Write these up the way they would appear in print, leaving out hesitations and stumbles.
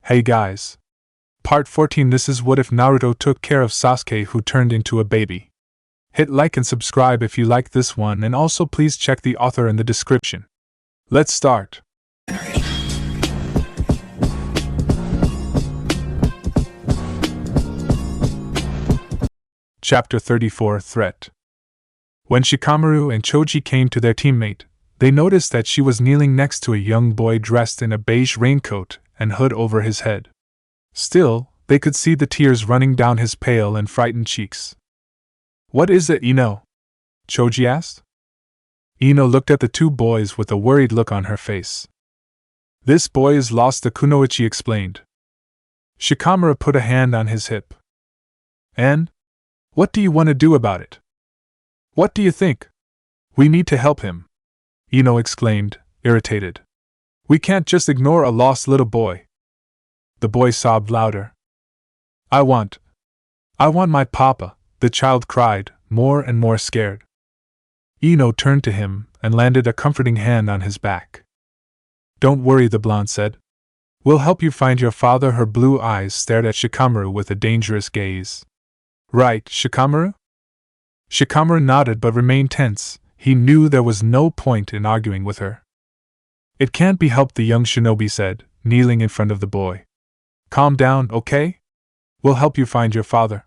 Hey guys. Part 14. This is what if Naruto took care of Sasuke who turned into a baby. Hit like and subscribe if you like this one, and also please check the author in the description. Let's start. Chapter 34. Threat. When Shikamaru and Choji came to their teammate, they noticed that she was kneeling next to a young boy dressed in a beige raincoat and hood over his head. Still, they could see the tears running down his pale and frightened cheeks. "What is it, Ino?" Choji asked. Ino looked at the two boys with a worried look on her face. "This boy is lost," the kunoichi explained. Shikamaru put a hand on his hip. "And? What do you want to do about it? What do you think?" "We need to help him," Ino exclaimed, irritated. "We can't just ignore a lost little boy." The boy sobbed louder. I want my papa," the child cried, more and more scared. Ino turned to him and landed a comforting hand on his back. "Don't worry," the blonde said. "We'll help you find your father." Her blue eyes stared at Shikamaru with a dangerous gaze. "Right, Shikamaru?" Shikamaru nodded but remained tense. He knew there was no point in arguing with her. "It can't be helped," the young shinobi said, kneeling in front of the boy. "Calm down, okay? We'll help you find your father."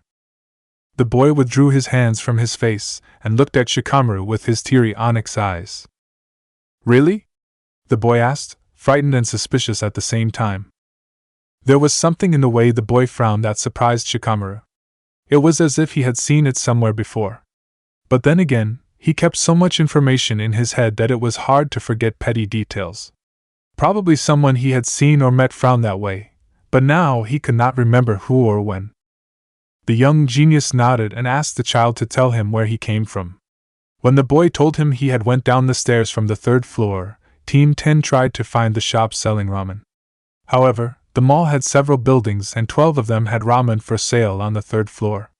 The boy withdrew his hands from his face and looked at Shikamaru with his teary onyx eyes. "Really?" the boy asked, frightened and suspicious at the same time. There was something in the way the boy frowned that surprised Shikamaru. It was as if he had seen it somewhere before. But then again, he kept so much information in his head that it was hard to forget petty details. Probably someone he had seen or met frowned that way, but now he could not remember who or when. The young genius nodded and asked the child to tell him where he came from. When the boy told him he had went down the stairs from the 3rd floor, Team 10 tried to find the shop selling ramen. However, the mall had several buildings and 12 of them had ramen for sale on the 3rd floor.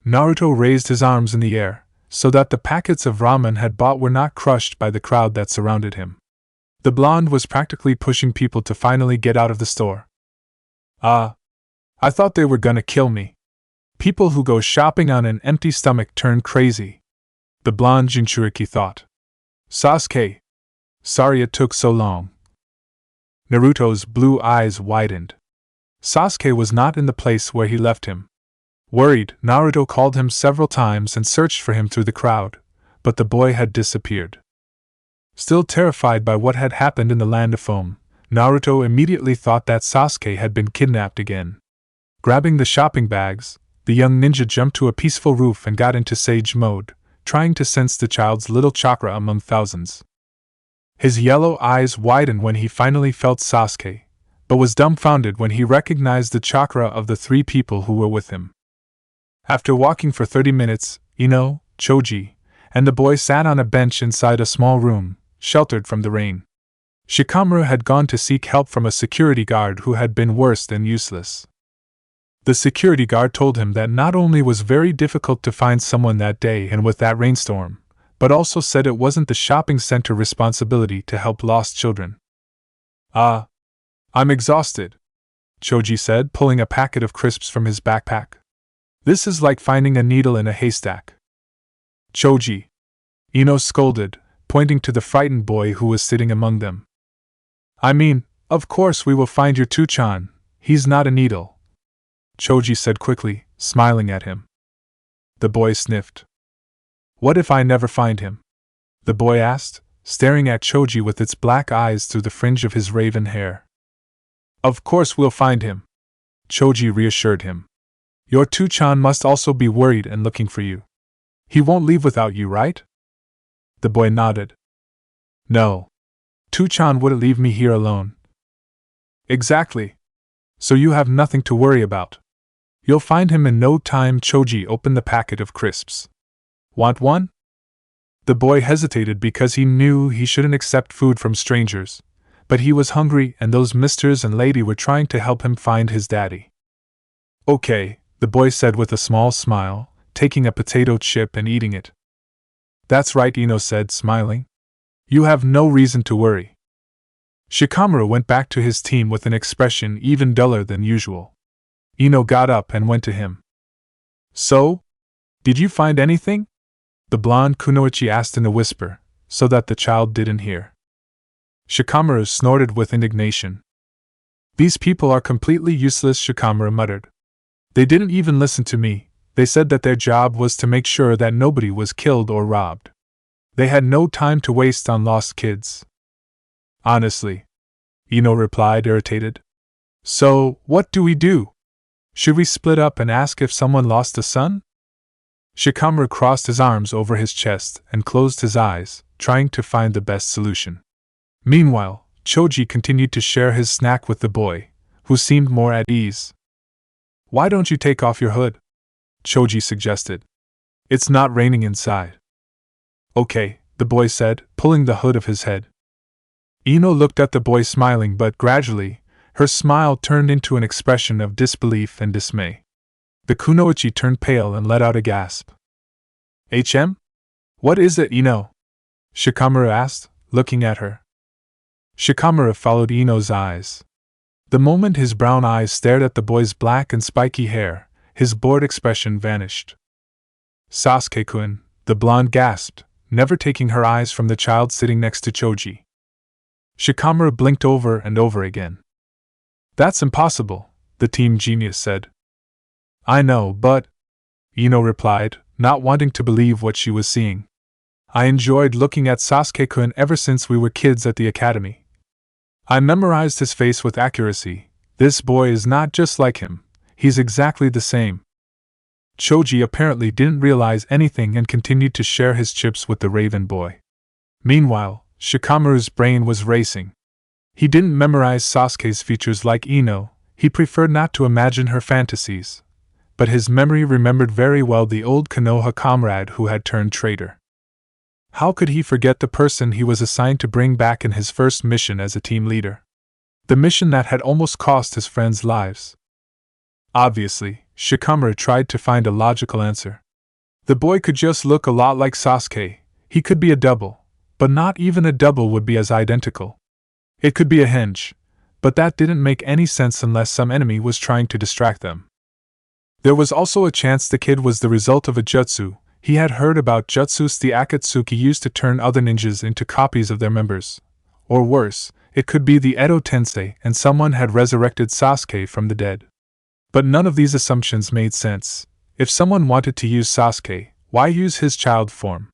Naruto raised his arms in the air, so that the packets of ramen had bought were not crushed by the crowd that surrounded him. The blonde was practically pushing people to finally get out of the store. I thought they were gonna kill me. People who go shopping on an empty stomach turn crazy," the blonde Jinchuriki thought. "Sasuke. Sorry it took so long." Naruto's blue eyes widened. Sasuke was not in the place where he left him. Worried, Naruto called him several times and searched for him through the crowd, but the boy had disappeared. Still terrified by what had happened in the Land of Foam, Naruto immediately thought that Sasuke had been kidnapped again. Grabbing the shopping bags, the young ninja jumped to a peaceful roof and got into sage mode, trying to sense the child's little chakra among thousands. His yellow eyes widened when he finally felt Sasuke, but was dumbfounded when he recognized the chakra of the 3 people who were with him. After walking for 30 minutes, Ino, Choji, and the boy sat on a bench inside a small room, sheltered from the rain. Shikamaru had gone to seek help from a security guard who had been worse than useless. The security guard told him that not only was very difficult to find someone that day and with that rainstorm, but also said it wasn't the shopping center responsibility to help lost children. I'm exhausted," Choji said, pulling a packet of crisps from his backpack. "This is like finding a needle in a haystack." "Choji," Ino scolded, pointing to the frightened boy who was sitting among them. "I mean, of course we will find your Tuchan, he's not a needle," Choji said quickly, smiling at him. The boy sniffed. "What if I never find him?" the boy asked, staring at Choji with its black eyes through the fringe of his raven hair. "Of course we'll find him," Choji reassured him. "Your Tuchan must also be worried and looking for you. He won't leave without you, right?" The boy nodded. "No. Tuchan wouldn't leave me here alone." "Exactly. So you have nothing to worry about. You'll find him in no time." Choji opened the packet of crisps. "Want one?" The boy hesitated because he knew he shouldn't accept food from strangers, but he was hungry and those misters and lady were trying to help him find his daddy. "Okay," the boy said with a small smile, taking a potato chip and eating it. "That's right," Ino said, smiling. "You have no reason to worry." Shikamaru went back to his team with an expression even duller than usual. Ino got up and went to him. So? Did you find anything? The blonde kunoichi asked in a whisper, so that the child didn't hear. Shikamaru snorted with indignation. These people are completely useless, Shikamaru muttered. They didn't even listen to me. They said that their job was to make sure that nobody was killed or robbed. They had no time to waste on lost kids. Honestly, Ino replied, irritated. So, what do we do? Should we split up and ask if someone lost a son? Shikamaru crossed his arms over his chest and closed his eyes, trying to find the best solution. Meanwhile, Choji continued to share his snack with the boy, who seemed more at ease. Why don't you take off your hood? Choji suggested. It's not raining inside. Okay, the boy said, pulling the hood of his head. Ino looked at the boy smiling, but gradually, her smile turned into an expression of disbelief and dismay. The kunoichi turned pale and let out a gasp. HM? What is it, Ino? Shikamaru asked, looking at her. Shikamaru followed Ino's eyes. The moment his brown eyes stared at the boy's black and spiky hair, his bored expression vanished. Sasuke-kun, the blonde gasped, never taking her eyes from the child sitting next to Choji. Shikamaru blinked over and over again. That's impossible, the team genius said. I know, but... Ino replied, not wanting to believe what she was seeing. I enjoyed looking at Sasuke-kun ever since we were kids at the academy. I memorized his face with accuracy. This boy is not just like him, he's exactly the same. Choji apparently didn't realize anything and continued to share his chips with the raven boy. Meanwhile, Shikamaru's brain was racing. He didn't memorize Sasuke's features like Ino, he preferred not to imagine her fantasies. But his memory remembered very well the old Konoha comrade who had turned traitor. How could he forget the person he was assigned to bring back in his first mission as a team leader? The mission that had almost cost his friends' lives. Obviously, Shikamaru tried to find a logical answer. The boy could just look a lot like Sasuke, he could be a double, but not even a double would be as identical. It could be a henge, but that didn't make any sense unless some enemy was trying to distract them. There was also a chance the kid was the result of a jutsu. He had heard about jutsus the Akatsuki used to turn other ninjas into copies of their members. Or worse, it could be the Edo Tensei and someone had resurrected Sasuke from the dead. But none of these assumptions made sense. If someone wanted to use Sasuke, why use his child form?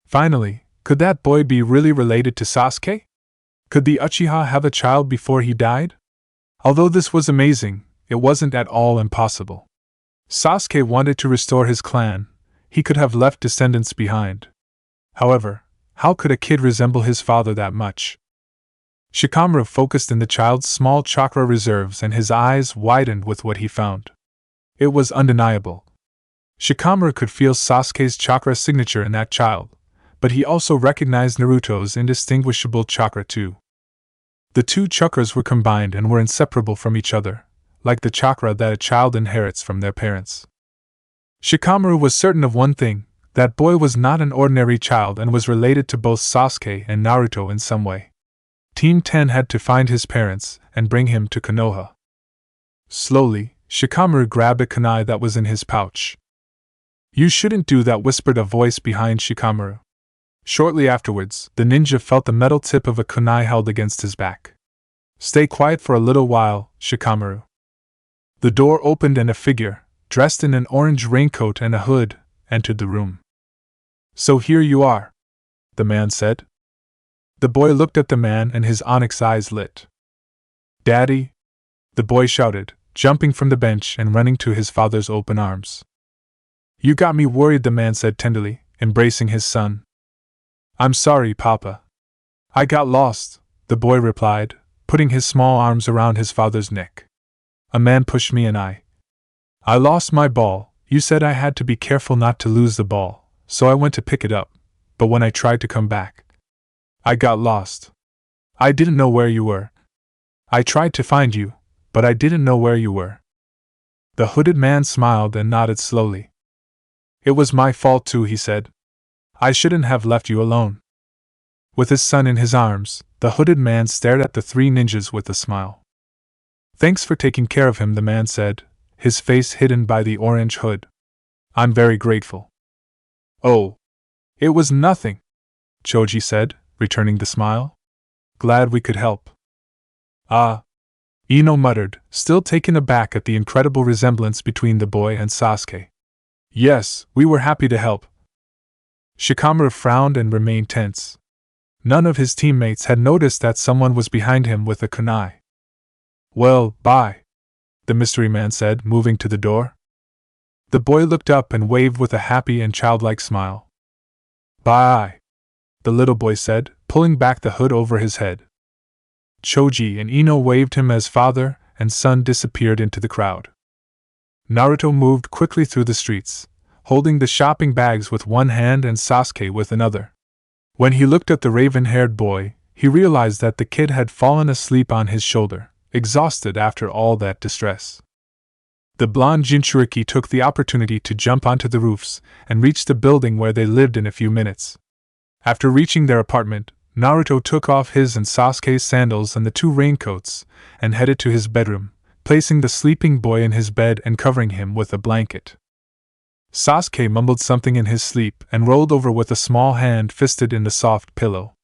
Finally, could that boy be really related to Sasuke? Could the Uchiha have a child before he died? Although this was amazing, it wasn't at all impossible. Sasuke wanted to restore his clan. He could have left descendants behind. However, how could a kid resemble his father that much? Shikamaru focused in the child's small chakra reserves and his eyes widened with what he found. It was undeniable. Shikamaru could feel Sasuke's chakra signature in that child, but he also recognized Naruto's indistinguishable chakra too. The two chakras were combined and were inseparable from each other, like the chakra that a child inherits from their parents. Shikamaru was certain of one thing, that boy was not an ordinary child and was related to both Sasuke and Naruto in some way. Team 10 had to find his parents and bring him to Konoha. Slowly, Shikamaru grabbed a kunai that was in his pouch. You shouldn't do that, whispered a voice behind Shikamaru. Shortly afterwards, the ninja felt the metal tip of a kunai held against his back. Stay quiet for a little while, Shikamaru. The door opened and a figure, dressed in an orange raincoat and a hood, entered the room. So here you are, the man said. The boy looked at the man and his onyx eyes lit. Daddy? The boy shouted, jumping from the bench and running to his father's open arms. You got me worried, the man said tenderly, embracing his son. I'm sorry, Papa. I got lost, the boy replied, putting his small arms around his father's neck. A man pushed me and I lost my ball. You said I had to be careful not to lose the ball, so I went to pick it up, but when I tried to come back, I got lost. I didn't know where you were. I tried to find you, but I didn't know where you were. The hooded man smiled and nodded slowly. It was my fault too, he said. I shouldn't have left you alone. With his son in his arms, The hooded man stared at the three ninjas with a smile. "Thanks for taking care of him," the man said, his face hidden by the orange hood. "I'm very grateful." "Oh, it was nothing," Choji said, returning the smile. "Glad we could help." "Ah," Ino muttered, still taken aback at the incredible resemblance between the boy and Sasuke. "Yes, we were happy to help." Shikamaru frowned and remained tense. None of his teammates had noticed that someone was behind him with a kunai. "Well, bye," the mystery man said, moving to the door. The boy looked up and waved with a happy and childlike smile. "Bye," the little boy said, pulling back the hood over his head. Choji and Ino waved him as father and son disappeared into the crowd. Naruto moved quickly through the streets, holding the shopping bags with one hand and Sasuke with another. When he looked at the raven-haired boy, he realized that the kid had fallen asleep on his shoulder, exhausted after all that distress. The blonde Jinchuriki took the opportunity to jump onto the roofs and reach the building where they lived in a few minutes. After reaching their apartment, Naruto took off his and Sasuke's sandals and the two raincoats and headed to his bedroom, placing the sleeping boy in his bed and covering him with a blanket. Sasuke mumbled something in his sleep and rolled over with a small hand fisted in the soft pillow.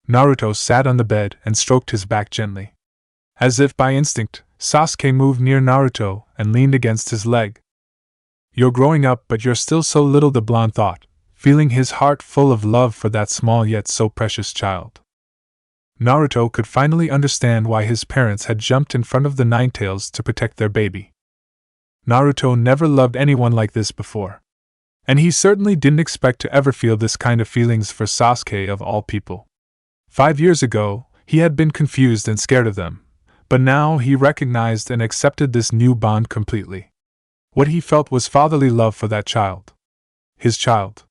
Naruto sat on the bed and stroked his back gently. As if by instinct, Sasuke moved near Naruto and leaned against his leg. "You're growing up, but you're still so little," the blonde thought, feeling his heart full of love for that small yet so precious child. Naruto could finally understand why his parents had jumped in front of the Ninetales to protect their baby. Naruto never loved anyone like this before. And he certainly didn't expect to ever feel this kind of feelings for Sasuke of all people. 5 years ago, he had been confused and scared of them, but now he recognized and accepted this new bond completely. What he felt was fatherly love for that child. His child.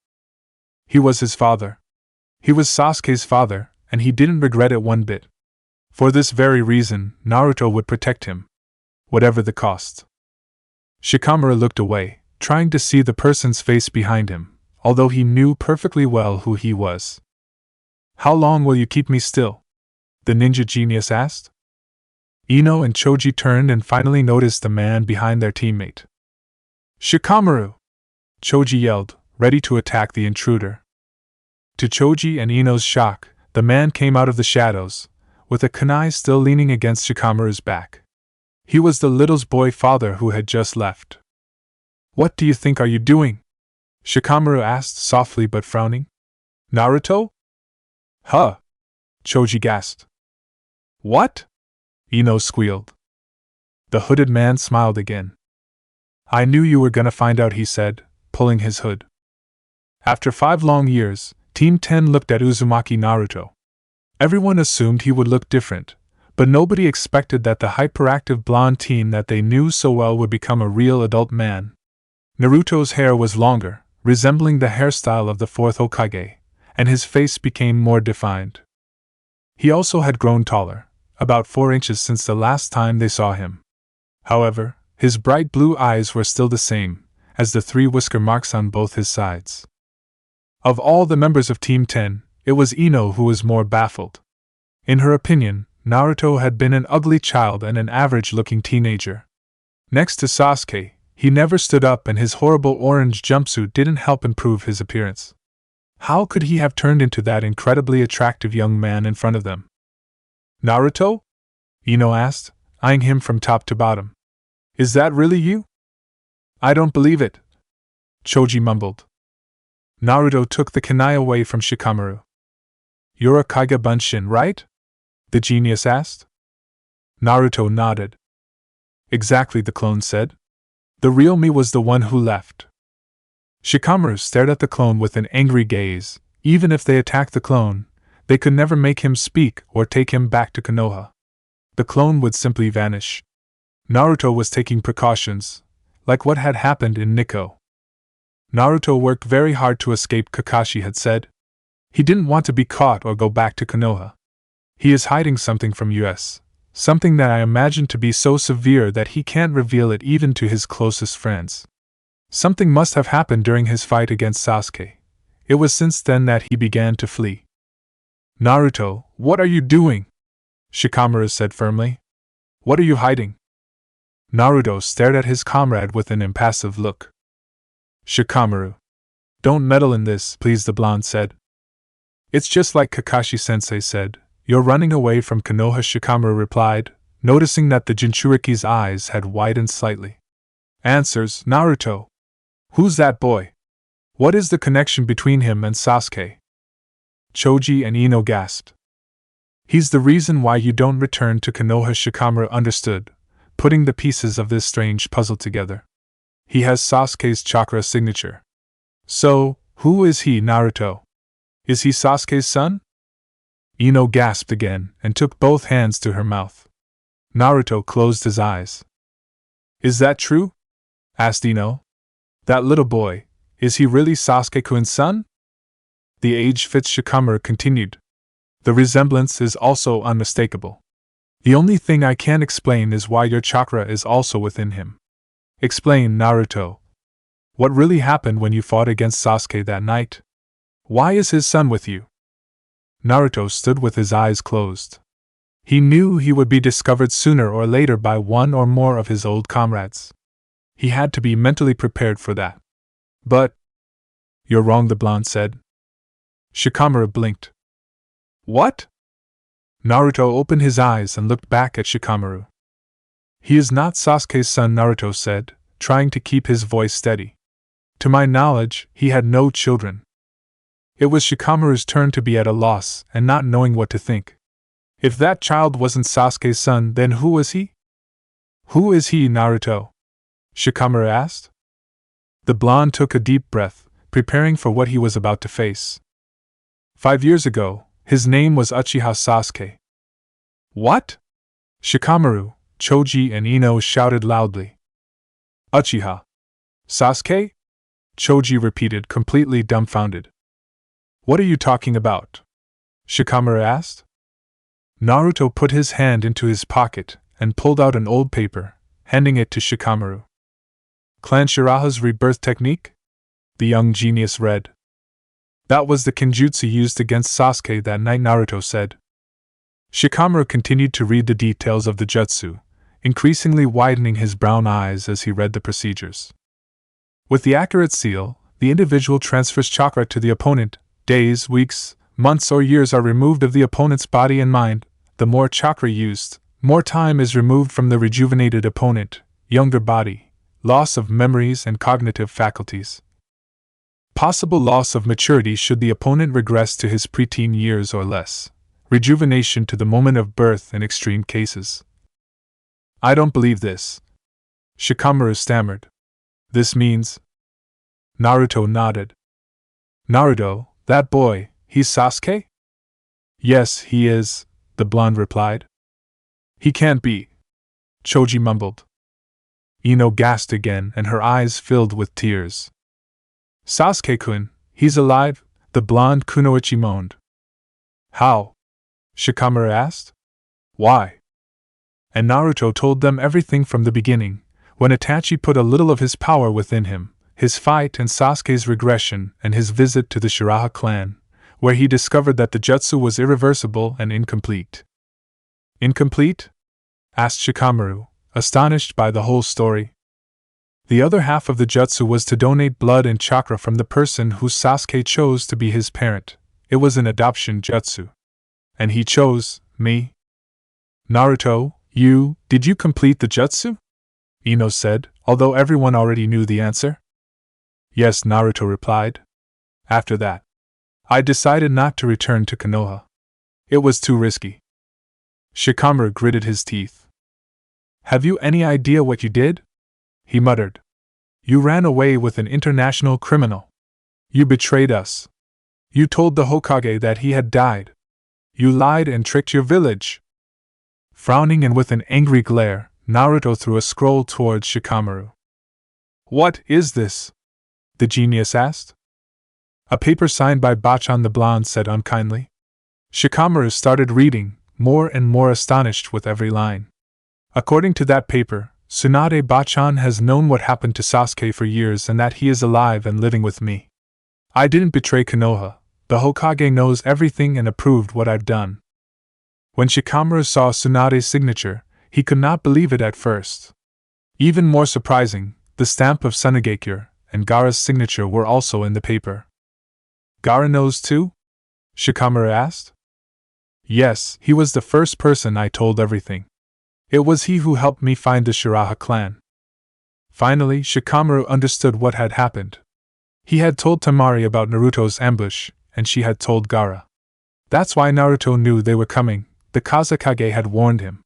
He was his father. He was Sasuke's father, and he didn't regret it one bit. For this very reason, Naruto would protect him, whatever the cost. Shikamaru looked away, trying to see the person's face behind him, although he knew perfectly well who he was. "How long will you keep me still?" the ninja genius asked. Ino and Choji turned and finally noticed the man behind their teammate. "Shikamaru!" Choji yelled, ready to attack the intruder. To Choji and Ino's shock, the man came out of the shadows, with a kunai still leaning against Shikamaru's back. He was the little boy's father who had just left. "What do you think are you doing?" Shikamaru asked softly but frowning. "Naruto?" "Huh!" Choji gasped. "What?" Ino squealed. The hooded man smiled again. "I knew you were gonna find out," he said, pulling his hood. After 5 long years, Team 10 looked at Uzumaki Naruto. Everyone assumed he would look different, but nobody expected that the hyperactive blonde teen that they knew so well would become a real adult man. Naruto's hair was longer, resembling the hairstyle of the 4th Hokage, and his face became more defined. He also had grown taller, about 4 inches since the last time they saw him. However, his bright blue eyes were still the same, as the 3 whisker marks on both his sides. Of all the members of Team 10, it was Ino who was more baffled. In her opinion, Naruto had been an ugly child and an average-looking teenager. Next to Sasuke, he never stood up and his horrible orange jumpsuit didn't help improve his appearance. How could he have turned into that incredibly attractive young man in front of them? "Naruto?" Ino asked, eyeing him from top to bottom. "Is that really you?" "I don't believe it," Choji mumbled. Naruto took the kunai away from Shikamaru. "You're a Kaiga Bunshin, right?" the genius asked. Naruto nodded. "Exactly," the clone said. "The real me was the one who left." Shikamaru stared at the clone with an angry gaze. Even if they attacked the clone, they could never make him speak or take him back to Konoha. The clone would simply vanish. Naruto was taking precautions, like what had happened in Nikko. Naruto worked very hard to escape, Kakashi had said. He didn't want to be caught or go back to Konoha. He is hiding something from us, something that I imagine to be so severe that he can't reveal it even to his closest friends. Something must have happened during his fight against Sasuke. It was since then that he began to flee. Naruto, What are you doing? Shikamaru said firmly. What are you hiding? Naruto stared at his comrade with an impassive look. Shikamaru. Don't meddle in this, please, the blonde said. It's just like Kakashi-sensei said. You're running away from Konoha, Shikamaru replied, noticing that the Jinchuriki's eyes had widened slightly. Answers, Naruto. Who's that boy? What is the connection between him and Sasuke? Choji and Ino gasped. He's the reason why you don't return to Konoha, Shikamaru understood, putting the pieces of this strange puzzle together. He has Sasuke's chakra signature. So, who is he, Naruto? Is he Sasuke's son? Ino gasped again and took both hands to her mouth. Naruto closed his eyes. Is that true? Asked Ino. That little boy, is he really Sasuke-kun's son? The age fits, Shikamaru continued. The resemblance is also unmistakable. The only thing I can't explain is why your chakra is also within him. Explain, Naruto. What really happened when you fought against Sasuke that night? Why is his son with you? Naruto stood with his eyes closed. He knew he would be discovered sooner or later by one or more of his old comrades. He had to be mentally prepared for that. But you're wrong, the blonde said. Shikamaru blinked. What? Naruto opened his eyes and looked back at Shikamaru. He is not Sasuke's son, Naruto said, trying to keep his voice steady. To my knowledge, he had no children. It was Shikamaru's turn to be at a loss and not knowing what to think. If that child wasn't Sasuke's son, then who was he? Who is he, Naruto? Shikamaru asked. The blonde took a deep breath, preparing for what he was about to face. 5 years ago, his name was Uchiha Sasuke. What? Shikamaru, Choji and Ino shouted loudly. Uchiha Sasuke? Choji repeated, completely dumbfounded. What are you talking about? Shikamaru asked. Naruto put his hand into his pocket and pulled out an old paper, handing it to Shikamaru. Clan Shiraha's rebirth technique? The young genius read. That was the kinjutsu used against Sasuke that night, Naruto said. Shikamaru continued to read the details of the jutsu, increasingly widening his brown eyes as he read the procedures. With the accurate seal, the individual transfers chakra to the opponent. Days, weeks, months or years are removed of the opponent's body and mind. The more chakra used, more time is removed from the rejuvenated opponent, younger body, loss of memories and cognitive faculties. Possible loss of maturity should the opponent regress to his preteen years or less. Rejuvenation to the moment of birth in extreme cases. I don't believe this. Shikamaru stammered. This means... Naruto nodded. Naruto, that boy, he's Sasuke? Yes, he is, the blonde replied. He can't be. Choji mumbled. Ino gasped again and her eyes filled with tears. Sasuke-kun, he's alive, the blonde Kunoichi moaned. How? Shikamaru asked. Why? And Naruto told them everything from the beginning, when Itachi put a little of his power within him, his fight and Sasuke's regression and his visit to the Shiraha clan, where he discovered that the jutsu was irreversible and incomplete. Incomplete? Asked Shikamaru, astonished by the whole story. The other half of the jutsu was to donate blood and chakra from the person who Sasuke chose to be his parent. It was an adoption jutsu. And he chose me. Naruto, did you complete the jutsu? Ino said, although everyone already knew the answer. Yes, Naruto replied. After that, I decided not to return to Konoha. It was too risky. Shikamaru gritted his teeth. Have you any idea what you did? He muttered. You ran away with an international criminal. You betrayed us. You told the Hokage that he had died. You lied and tricked your village. Frowning and with an angry glare, Naruto threw a scroll towards Shikamaru. What is this? The genius asked. A paper signed by Bachan, the blonde said unkindly. Shikamaru started reading, more and more astonished with every line. According to that paper, Tsunade Bachan has known what happened to Sasuke for years and that he is alive and living with me. I didn't betray Konoha. The Hokage knows everything and approved what I've done. When Shikamaru saw Tsunade's signature, he could not believe it at first. Even more surprising, the stamp of Tsunagakure and Gaara's signature were also in the paper. Gaara knows too? Shikamaru asked. Yes, he was the first person I told everything. It was he who helped me find the Shiraha clan. Finally, Shikamaru understood what had happened. He had told Temari about Naruto's ambush, and she had told Gaara. That's why Naruto knew they were coming. The Kazekage had warned him.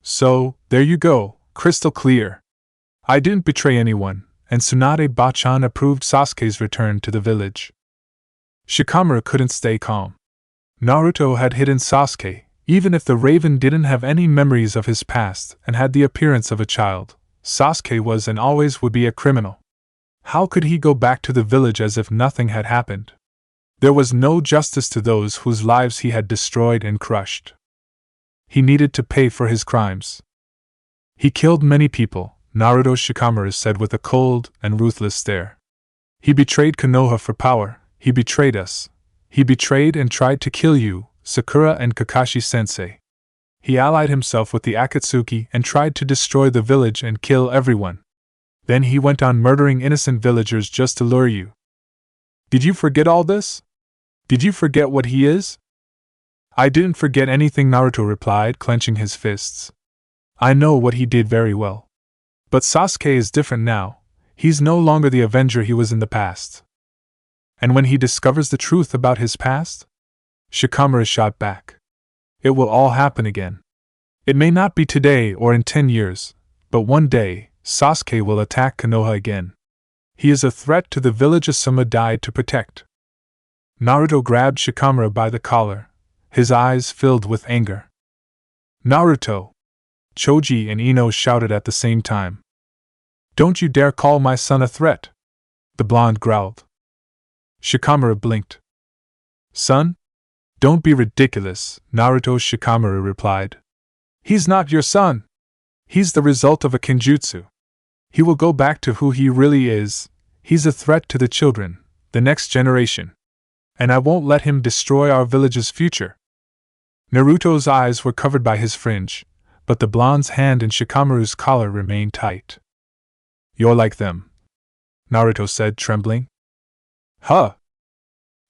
So, there you go, crystal clear. I didn't betray anyone, and Tsunade Bachan approved Sasuke's return to the village. Shikamaru couldn't stay calm. Naruto had hidden Sasuke, even if the Raven didn't have any memories of his past and had the appearance of a child. Sasuke was and always would be a criminal. How could he go back to the village as if nothing had happened? There was no justice to those whose lives he had destroyed and crushed. He needed to pay for his crimes. He killed many people, Naruto Shikamaru said with a cold and ruthless stare. He betrayed Konoha for power, he betrayed us. He betrayed and tried to kill you, Sakura and Kakashi-sensei. He allied himself with the Akatsuki and tried to destroy the village and kill everyone. Then he went on murdering innocent villagers just to lure you. Did you forget all this? Did you forget what he is? I didn't forget anything, Naruto replied, clenching his fists. I know what he did very well. But Sasuke is different now. He's no longer the avenger he was in the past. And when he discovers the truth about his past? Shikamaru shot back. It will all happen again. It may not be today or in 10 years, but one day, Sasuke will attack Konoha again. He is a threat to the village Asuma died to protect. Naruto grabbed Shikamaru by the collar, his eyes filled with anger. Naruto! Choji and Ino shouted at the same time. Don't you dare call my son a threat! The blonde growled. Shikamaru blinked. Son? Don't be ridiculous, Naruto. Shikamaru replied. He's not your son. He's the result of a kenjutsu. He will go back to who he really is. He's a threat to the children, the next generation. And I won't let him destroy our village's future. Naruto's eyes were covered by his fringe, but the blonde's hand in Shikamaru's collar remained tight. You're like them, Naruto said, trembling. Huh?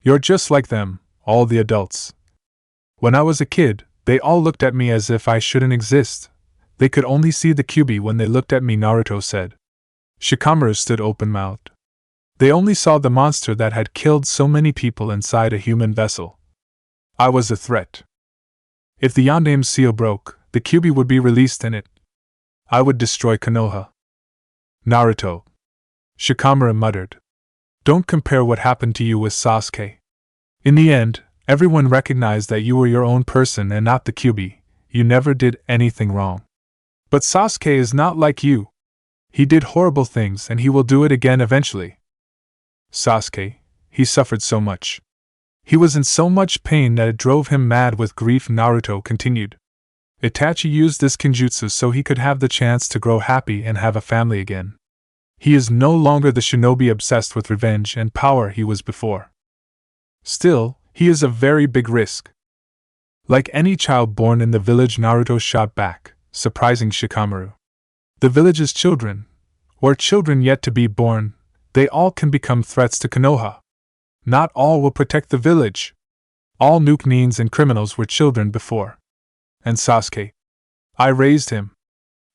You're just like them, all the adults. When I was a kid, they all looked at me as if I shouldn't exist. They could only see the Kyuubi when they looked at me, Naruto said. Shikamaru stood open-mouthed. They only saw the monster that had killed so many people inside a human vessel. I was a threat. If the Yondame's seal broke, the Kyuubi would be released in it. I would destroy Konoha. Naruto. Shikamaru muttered. Don't compare what happened to you with Sasuke. In the end, everyone recognized that you were your own person and not the Kyuubi. You never did anything wrong. But Sasuke is not like you. He did horrible things and he will do it again eventually. Sasuke, he suffered so much. He was in so much pain that it drove him mad with grief, Naruto continued. Itachi used this kenjutsu so he could have the chance to grow happy and have a family again. He is no longer the shinobi obsessed with revenge and power he was before. Still, he is a very big risk. Like any child born in the village, Naruto shot back, surprising Shikamaru. The village's children, or children yet to be born, they all can become threats to Konoha. Not all will protect the village. All Nuke-Nins and criminals were children before. And Sasuke. I raised him.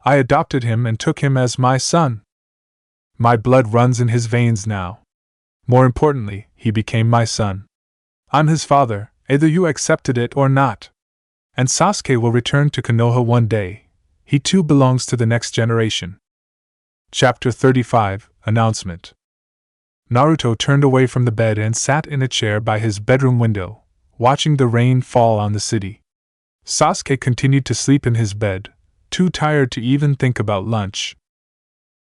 I adopted him and took him as my son. My blood runs in his veins now. More importantly, he became my son. I'm his father, either you accepted it or not. And Sasuke will return to Konoha one day. He too belongs to the next generation. Chapter 35, Announcement. Naruto turned away from the bed and sat in a chair by his bedroom window, watching the rain fall on the city. Sasuke continued to sleep in his bed, too tired to even think about lunch.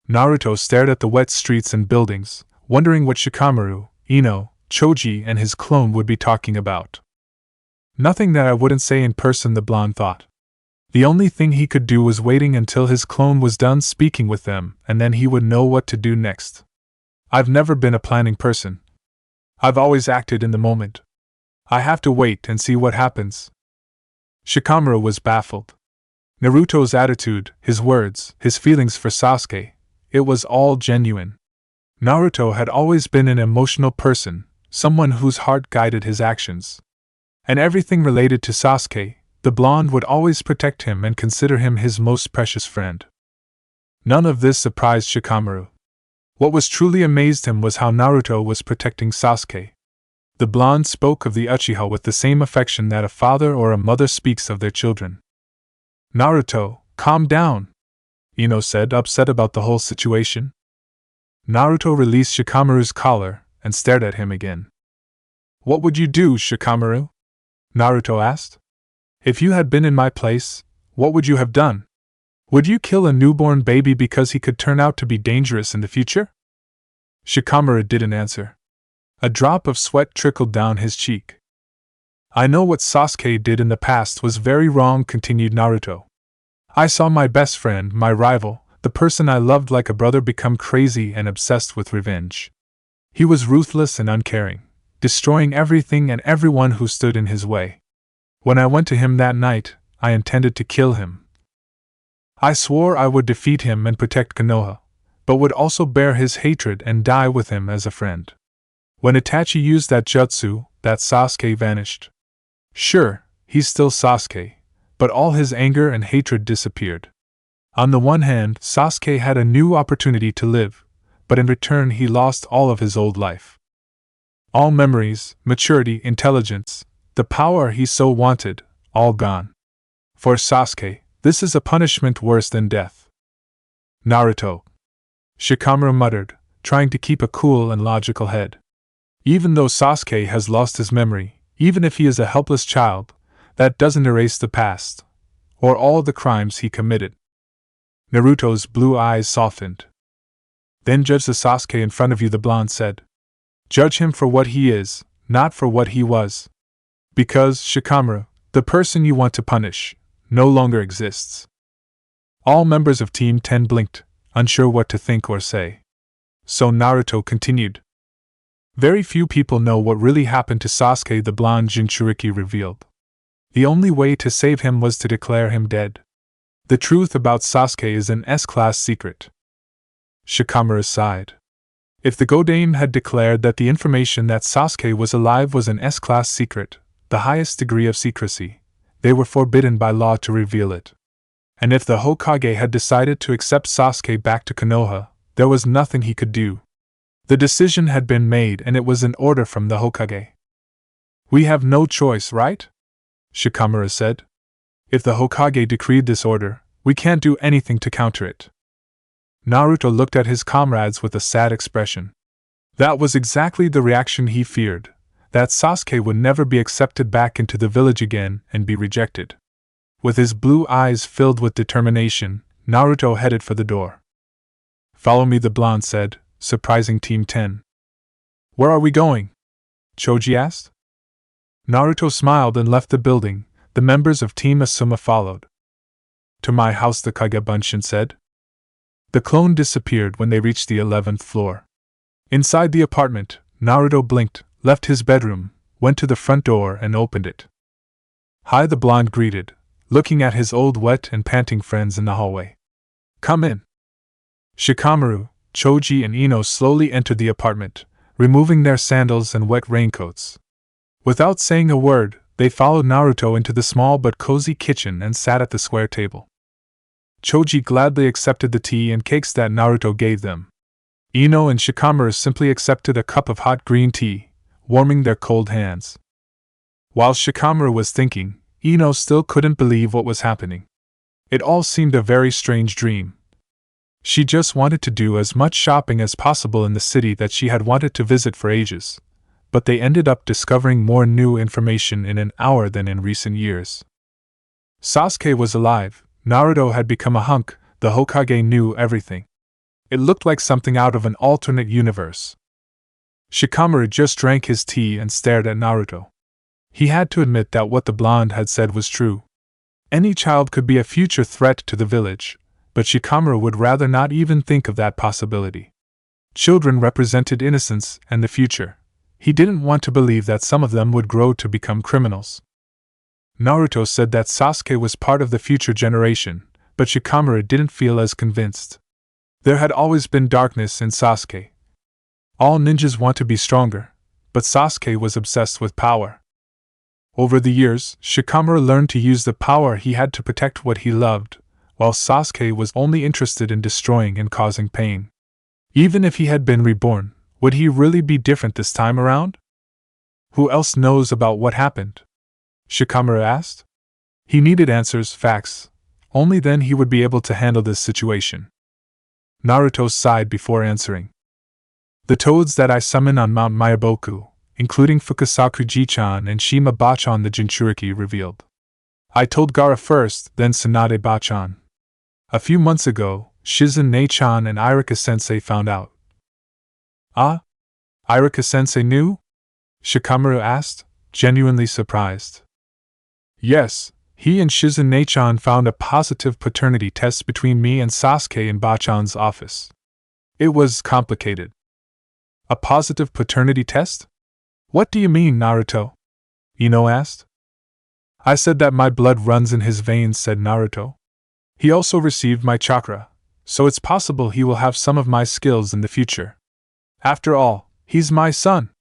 Naruto stared at the wet streets and buildings, wondering what Shikamaru, Ino, Choji and his clone would be talking about. Nothing that I wouldn't say in person, the blonde thought. The only thing he could do was waiting until his clone was done speaking with them, and then he would know what to do next. I've never been a planning person. I've always acted in the moment. I have to wait and see what happens. Shikamaru was baffled. Naruto's attitude, his words, his feelings for Sasuke, it was all genuine. Naruto had always been an emotional person, someone whose heart guided his actions. And everything related to Sasuke, the blonde would always protect him and consider him his most precious friend. None of this surprised Shikamaru. What was truly amazed him was how Naruto was protecting Sasuke. The blonde spoke of the Uchiha with the same affection that a father or a mother speaks of their children. Naruto, calm down, Ino said, upset about the whole situation. Naruto released Shikamaru's collar and stared at him again. What would you do, Shikamaru? Naruto asked. If you had been in my place, what would you have done? Would you kill a newborn baby because he could turn out to be dangerous in the future? Shikamaru didn't answer. A drop of sweat trickled down his cheek. I know what Sasuke did in the past was very wrong, continued Naruto. I saw my best friend, my rival, the person I loved like a brother, become crazy and obsessed with revenge. He was ruthless and uncaring, destroying everything and everyone who stood in his way. When I went to him that night, I intended to kill him. I swore I would defeat him and protect Konoha, but would also bear his hatred and die with him as a friend. When Itachi used that jutsu, that Sasuke vanished. Sure, he's still Sasuke, but all his anger and hatred disappeared. On the one hand, Sasuke had a new opportunity to live, but in return he lost all of his old life. All memories, maturity, intelligence, the power he so wanted, all gone. For Sasuke, this is a punishment worse than death. Naruto, Shikamaru muttered, trying to keep a cool and logical head. Even though Sasuke has lost his memory, even if he is a helpless child, that doesn't erase the past, or all the crimes he committed. Naruto's blue eyes softened. Then judge the Sasuke in front of you, the blonde said. Judge him for what he is, not for what he was. Because, Shikamaru, the person you want to punish, no longer exists. All members of Team 10 blinked, unsure what to think or say. So Naruto continued. Very few people know what really happened to Sasuke, the blonde Jinchuriki revealed. The only way to save him was to declare him dead. The truth about Sasuke is an S-class secret. Shikamaru sighed. If the Godame had declared that the information that Sasuke was alive was an S-class secret, the highest degree of secrecy, they were forbidden by law to reveal it. And if the Hokage had decided to accept Sasuke back to Konoha, there was nothing he could do. The decision had been made and it was an order from the Hokage. We have no choice, right? Shikamaru said. If the Hokage decreed this order, we can't do anything to counter it. Naruto looked at his comrades with a sad expression. That was exactly the reaction he feared, that Sasuke would never be accepted back into the village again and be rejected. With his blue eyes filled with determination, Naruto headed for the door. Follow me, the blonde said, surprising Team 10. Where are we going? Choji asked. Naruto smiled and left the building. The members of Team Asuma followed. To my house, the Kage Bunshin said. The clone disappeared when they reached the 11th floor. Inside the apartment, Naruto blinked, left his bedroom, went to the front door and opened it. Hi, the blonde greeted, looking at his old wet and panting friends in the hallway. Come in. Shikamaru, Choji and Ino slowly entered the apartment, removing their sandals and wet raincoats. Without saying a word, they followed Naruto into the small but cozy kitchen and sat at the square table. Choji gladly accepted the tea and cakes that Naruto gave them. Ino and Shikamaru simply accepted a cup of hot green tea, warming their cold hands. While Shikamaru was thinking, Ino still couldn't believe what was happening. It all seemed a very strange dream. She just wanted to do as much shopping as possible in the city that she had wanted to visit for ages, but they ended up discovering more new information in an hour than in recent years. Sasuke was alive, Naruto had become a hunk, the Hokage knew everything. It looked like something out of an alternate universe. Shikamaru just drank his tea and stared at Naruto. He had to admit that what the blonde had said was true. Any child could be a future threat to the village, but Shikamaru would rather not even think of that possibility. Children represented innocence and the future. He didn't want to believe that some of them would grow to become criminals. Naruto said that Sasuke was part of the future generation, but Shikamaru didn't feel as convinced. There had always been darkness in Sasuke. All ninjas want to be stronger, but Sasuke was obsessed with power. Over the years, Shikamaru learned to use the power he had to protect what he loved, while Sasuke was only interested in destroying and causing pain. Even if he had been reborn, would he really be different this time around? Who else knows about what happened? Shikamaru asked. He needed answers, facts. Only then he would be able to handle this situation. Naruto sighed before answering. The toads that I summon on Mount Myaboku, including Fukasaku-ji-chan and Shima-bachan, the Jinchuriki revealed. I told Gaara first, then Tsunade-bachan. A few months ago, Shizune-chan and Iruka-sensei found out. Ah? Iruka-sensei knew? Shikamaru asked, genuinely surprised. Yes, he and Shizune-chan found a positive paternity test between me and Sasuke in Bachan's office. It was complicated. A positive paternity test? What do you mean, Naruto? Ino asked. I said that my blood runs in his veins, said Naruto. He also received my chakra, so it's possible he will have some of my skills in the future. After all, he's my son.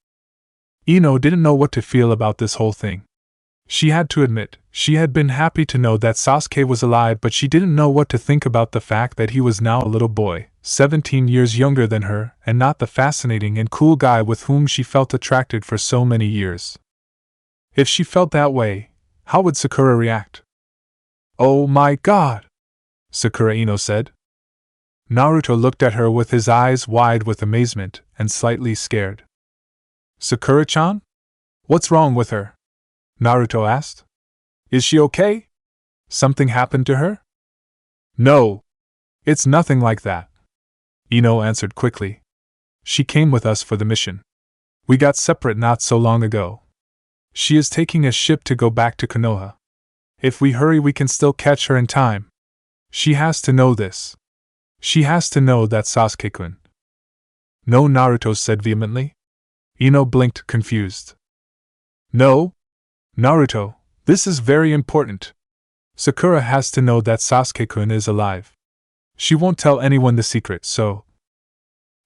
Ino didn't know what to feel about this whole thing. She had to admit, she had been happy to know that Sasuke was alive, but she didn't know what to think about the fact that he was now a little boy, 17 years younger than her, and not the fascinating and cool guy with whom she felt attracted for so many years. If she felt that way, how would Sakura react? Oh my god! Sakura Ino said. Naruto looked at her with his eyes wide with amazement and slightly scared. Sakura-chan? What's wrong with her? Naruto asked. Is she okay? Something happened to her? No. It's nothing like that. Ino answered quickly. She came with us for the mission. We got separate not so long ago. She is taking a ship to go back to Konoha. If we hurry, we can still catch her in time. She has to know this. She has to know that Sasuke-kun. No, Naruto said vehemently. Ino blinked, confused. No? Naruto, this is very important. Sakura has to know that Sasuke-kun is alive. She won't tell anyone the secret, so...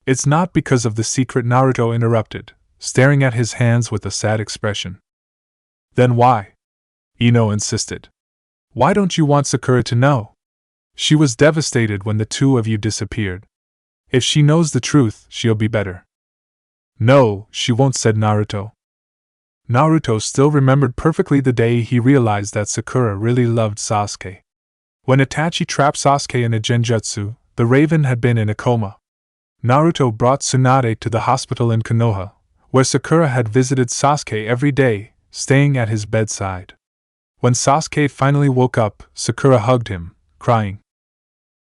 It's not because of the secret, Naruto interrupted, staring at his hands with a sad expression. Then why? Ino insisted. Why don't you want Sakura to know? She was devastated when the two of you disappeared. If she knows the truth, she'll be better. No, she won't, said Naruto. Naruto still remembered perfectly the day he realized that Sakura really loved Sasuke. When Itachi trapped Sasuke in a genjutsu, the Raven had been in a coma. Naruto brought Tsunade to the hospital in Konoha, where Sakura had visited Sasuke every day, staying at his bedside. When Sasuke finally woke up, Sakura hugged him, crying.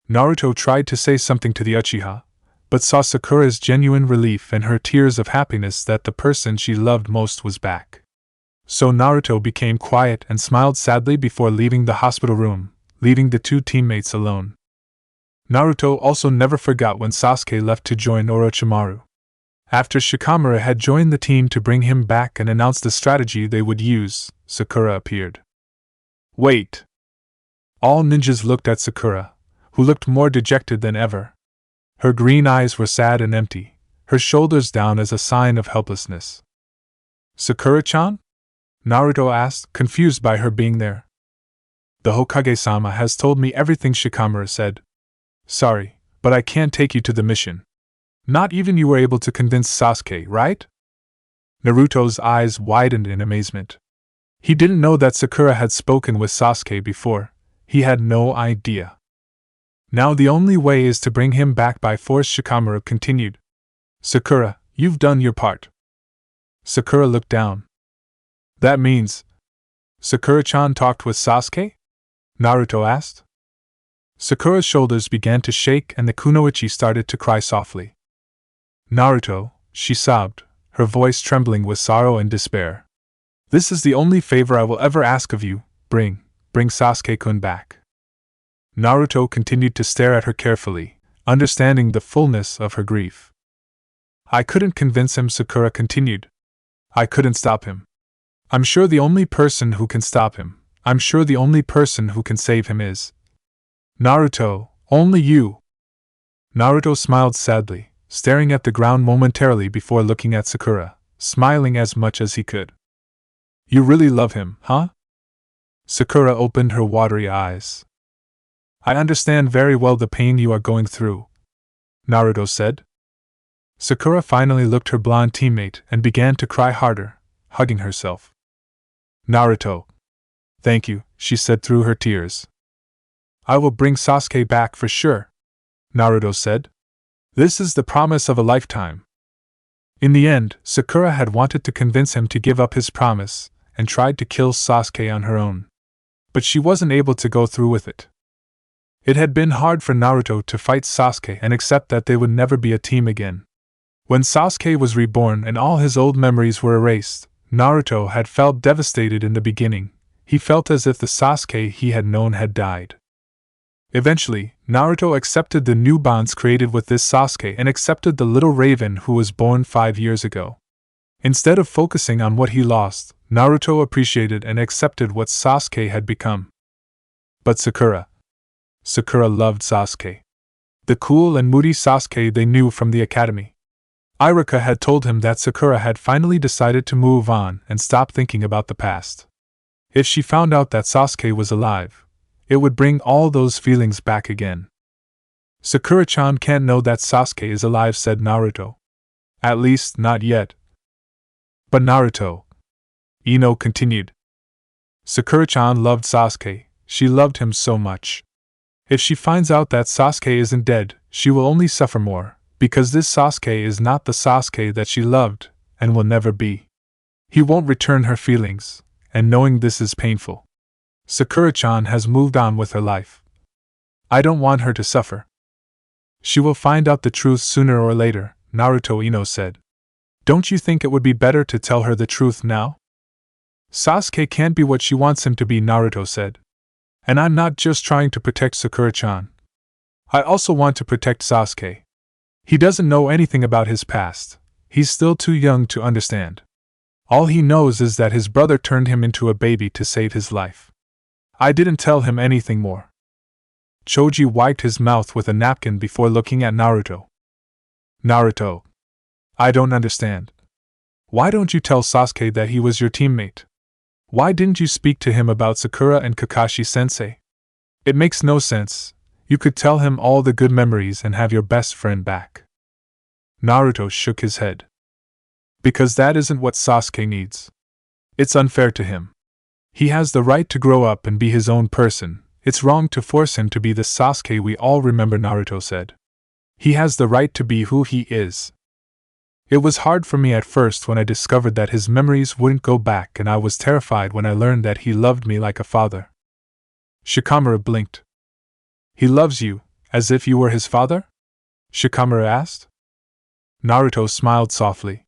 Naruto tried to say something to the Uchiha, but saw Sakura's genuine relief and her tears of happiness that the person she loved most was back. So Naruto became quiet and smiled sadly before leaving the hospital room, leaving the two teammates alone. Naruto also never forgot when Sasuke left to join Orochimaru. After Shikamaru had joined the team to bring him back and announced the strategy they would use, Sakura appeared. Wait! All ninjas looked at Sakura, who looked more dejected than ever. Her green eyes were sad and empty, her shoulders down as a sign of helplessness. Sakura-chan? Naruto asked, confused by her being there. The Hokage-sama has told me everything, Shikamaru said. Sorry, but I can't take you to the mission. Not even you were able to convince Sasuke, right? Naruto's eyes widened in amazement. He didn't know that Sakura had spoken with Sasuke before. He had no idea. Now the only way is to bring him back by force, Shikamaru continued. Sakura, you've done your part. Sakura looked down. That means... Sakura-chan talked with Sasuke? Naruto asked. Sakura's shoulders began to shake and the kunoichi started to cry softly. Naruto, she sobbed, her voice trembling with sorrow and despair. This is the only favor I will ever ask of you, bring Sasuke-kun back. Naruto continued to stare at her carefully, understanding the fullness of her grief. I couldn't convince him, Sakura continued. I couldn't stop him. I'm sure the only person who can stop him, I'm sure the only person who can save him is Naruto, only you. Naruto smiled sadly, staring at the ground momentarily before looking at Sakura, smiling as much as he could. You really love him, huh? Sakura opened her watery eyes. I understand very well the pain you are going through, Naruto said. Sakura finally looked her blonde teammate and began to cry harder, hugging herself. Naruto. Thank you, she said through her tears. I will bring Sasuke back for sure, Naruto said. This is the promise of a lifetime. In the end, Sakura had wanted to convince him to give up his promise, and tried to kill Sasuke on her own. But she wasn't able to go through with it. It had been hard for Naruto to fight Sasuke and accept that they would never be a team again. When Sasuke was reborn and all his old memories were erased, Naruto had felt devastated in the beginning. He felt as if the Sasuke he had known had died. Eventually, Naruto accepted the new bonds created with this Sasuke and accepted the little raven who was born 5 years ago. Instead of focusing on what he lost, Naruto appreciated and accepted what Sasuke had become. But Sakura loved Sasuke. The cool and moody Sasuke they knew from the academy. Iruka had told him that Sakura had finally decided to move on and stop thinking about the past. If she found out that Sasuke was alive, it would bring all those feelings back again. Sakura-chan can't know that Sasuke is alive, said Naruto. At least, not yet. But Naruto, Ino continued. Sakura-chan loved Sasuke, she loved him so much. If she finds out that Sasuke isn't dead, she will only suffer more, because this Sasuke is not the Sasuke that she loved, and will never be. He won't return her feelings, and knowing this is painful. Sakura-chan has moved on with her life. I don't want her to suffer. She will find out the truth sooner or later, Naruto Ino said. Don't you think it would be better to tell her the truth now? Sasuke can't be what she wants him to be, Naruto said. And I'm not just trying to protect Sakura-chan. I also want to protect Sasuke. He doesn't know anything about his past. He's still too young to understand. All he knows is that his brother turned him into a baby to save his life. I didn't tell him anything more. Choji wiped his mouth with a napkin before looking at Naruto. Naruto. I don't understand. Why don't you tell Sasuke that he was your teammate? Why didn't you speak to him about Sakura and Kakashi-sensei? It makes no sense. You could tell him all the good memories and have your best friend back. Naruto shook his head. Because that isn't what Sasuke needs. It's unfair to him. He has the right to grow up and be his own person. It's wrong to force him to be the Sasuke we all remember, Naruto said. He has the right to be who he is. It was hard for me at first when I discovered that his memories wouldn't go back, and I was terrified when I learned that he loved me like a father. Shikamaru blinked. He loves you, as if you were his father? Shikamaru asked. Naruto smiled softly.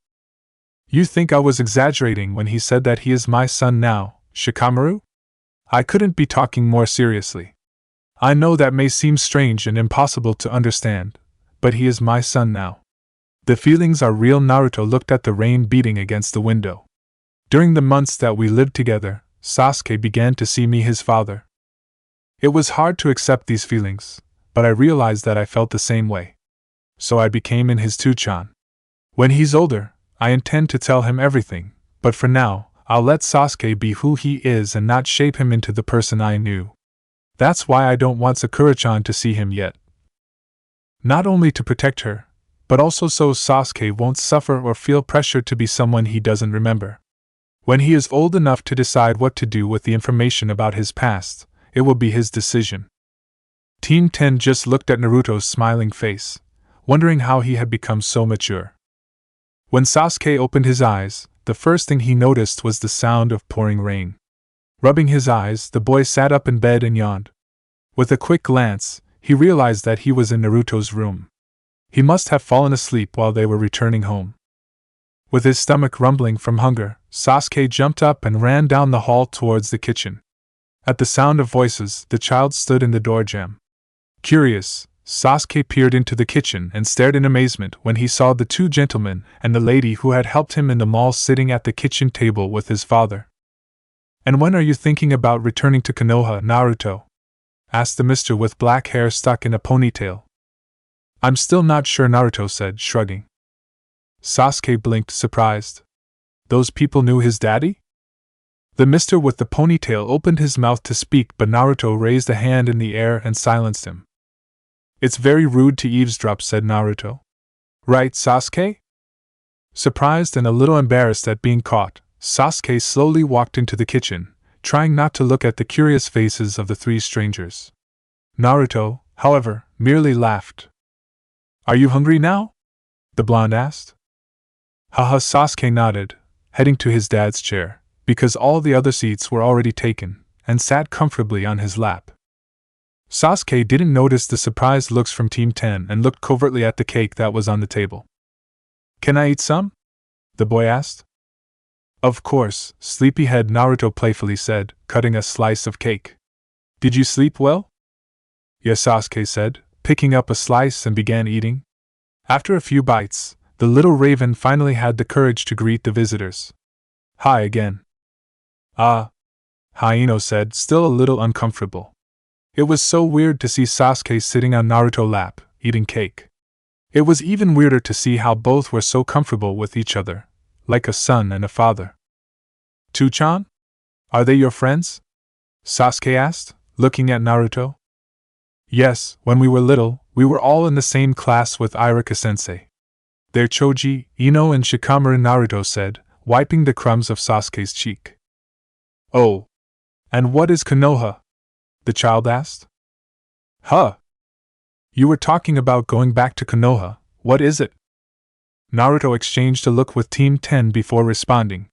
You think I was exaggerating when he said that he is my son now, Shikamaru? I couldn't be talking more seriously. I know that may seem strange and impossible to understand, but he is my son now. The feelings are real. Naruto looked at the rain beating against the window. During the months that we lived together, Sasuke began to see me his father. It was hard to accept these feelings, but I realized that I felt the same way. So I became in his Two-chan. When he's older, I intend to tell him everything, but for now, I'll let Sasuke be who he is and not shape him into the person I knew. That's why I don't want Sakura-chan to see him yet. Not only to protect her, but also so Sasuke won't suffer or feel pressure to be someone he doesn't remember. When he is old enough to decide what to do with the information about his past, it will be his decision. Team 10 just looked at Naruto's smiling face, wondering how he had become so mature. When Sasuke opened his eyes, the first thing he noticed was the sound of pouring rain. Rubbing his eyes, the boy sat up in bed and yawned. With a quick glance, he realized that he was in Naruto's room. He must have fallen asleep while they were returning home. With his stomach rumbling from hunger, Sasuke jumped up and ran down the hall towards the kitchen. At the sound of voices, the child stood in the doorjamb. Curious, Sasuke peered into the kitchen and stared in amazement when he saw the two gentlemen and the lady who had helped him in the mall sitting at the kitchen table with his father. And when are you thinking about returning to Konoha, Naruto? Asked the mister with black hair stuck in a ponytail. I'm still not sure, Naruto said, shrugging. Sasuke blinked, surprised. Those people knew his daddy? The mister with the ponytail opened his mouth to speak, but Naruto raised a hand in the air and silenced him. It's very rude to eavesdrop, said Naruto. Right, Sasuke? Surprised and a little embarrassed at being caught, Sasuke slowly walked into the kitchen, trying not to look at the curious faces of the three strangers. Naruto, however, merely laughed. Are you hungry now? The blonde asked. Haha, Sasuke nodded, heading to his dad's chair, because all the other seats were already taken, and sat comfortably on his lap. Sasuke didn't notice the surprised looks from Team 10 and looked covertly at the cake that was on the table. Can I eat some? The boy asked. Of course, sleepyhead, Naruto playfully said, cutting a slice of cake. Did you sleep well? Yes, Sasuke said, picking up a slice and began eating. After a few bites, the little raven finally had the courage to greet the visitors. Hi again. Ah, Ino said, still a little uncomfortable. It was so weird to see Sasuke sitting on Naruto's lap, eating cake. It was even weirder to see how both were so comfortable with each other, like a son and a father. Two-chan? Are they your friends? Sasuke asked, looking at Naruto. Yes, when we were little, we were all in the same class with Irika-sensei. They're Choji, Ino and Shikamaru, Naruto said, wiping the crumbs of Sasuke's cheek. Oh. And what is Konoha? The child asked. Huh? You were talking about going back to Konoha, what is it? Naruto exchanged a look with Team 10 before responding.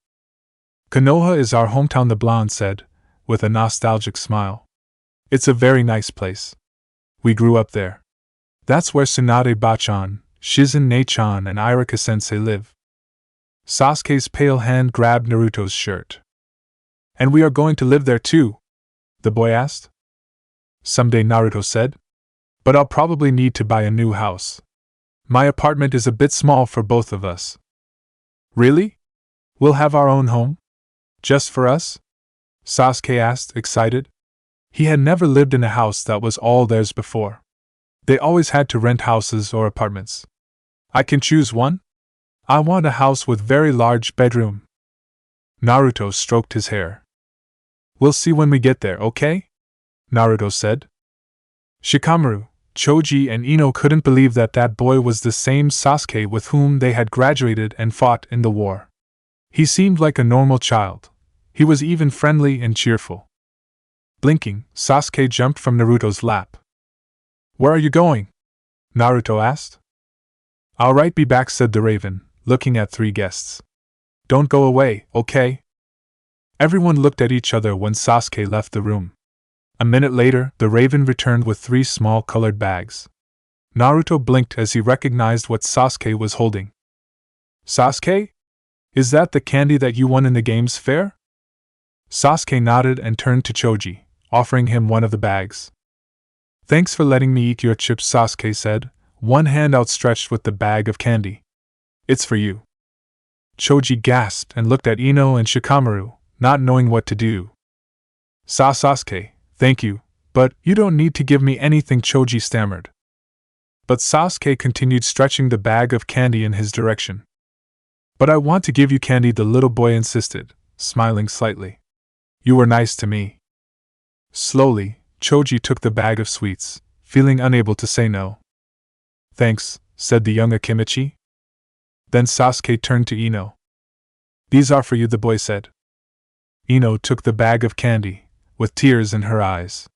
Konoha is our hometown, the blonde said, with a nostalgic smile. It's a very nice place. We grew up there. That's where Tsunade-ba-chan, Shizen-ne-chan and Irika-sensei live. Sasuke's pale hand grabbed Naruto's shirt. And we are going to live there too? The boy asked. Someday, Naruto said. But I'll probably need to buy a new house. My apartment is a bit small for both of us. Really? We'll have our own home? Just for us? Sasuke asked, excited. He had never lived in a house that was all theirs before. They always had to rent houses or apartments. I can choose one? I want a house with very large bedroom. Naruto stroked his hair. We'll see when we get there, okay? Naruto said. Shikamaru, Choji and Ino couldn't believe that that boy was the same Sasuke with whom they had graduated and fought in the war. He seemed like a normal child. He was even friendly and cheerful. Blinking, Sasuke jumped from Naruto's lap. Where are you going? Naruto asked. I'll right be back, said the raven, looking at three guests. Don't go away, okay? Everyone looked at each other when Sasuke left the room. A minute later, the raven returned with 3 small colored bags. Naruto blinked as he recognized what Sasuke was holding. Sasuke? Is that the candy that you won in the games fair? Sasuke nodded and turned to Choji, offering him one of the bags. Thanks for letting me eat your chips, Sasuke said, one hand outstretched with the bag of candy. It's for you. Choji gasped and looked at Ino and Shikamaru, not knowing what to do. Sasuke, thank you, but you don't need to give me anything, Choji stammered. But Sasuke continued stretching the bag of candy in his direction. But I want to give you candy, the little boy insisted, smiling slightly. You were nice to me. Slowly, Choji took the bag of sweets, feeling unable to say no. Thanks, said the young Akimichi. Then Sasuke turned to Ino. These are for you, the boy said. Ino took the bag of candy, with tears in her eyes.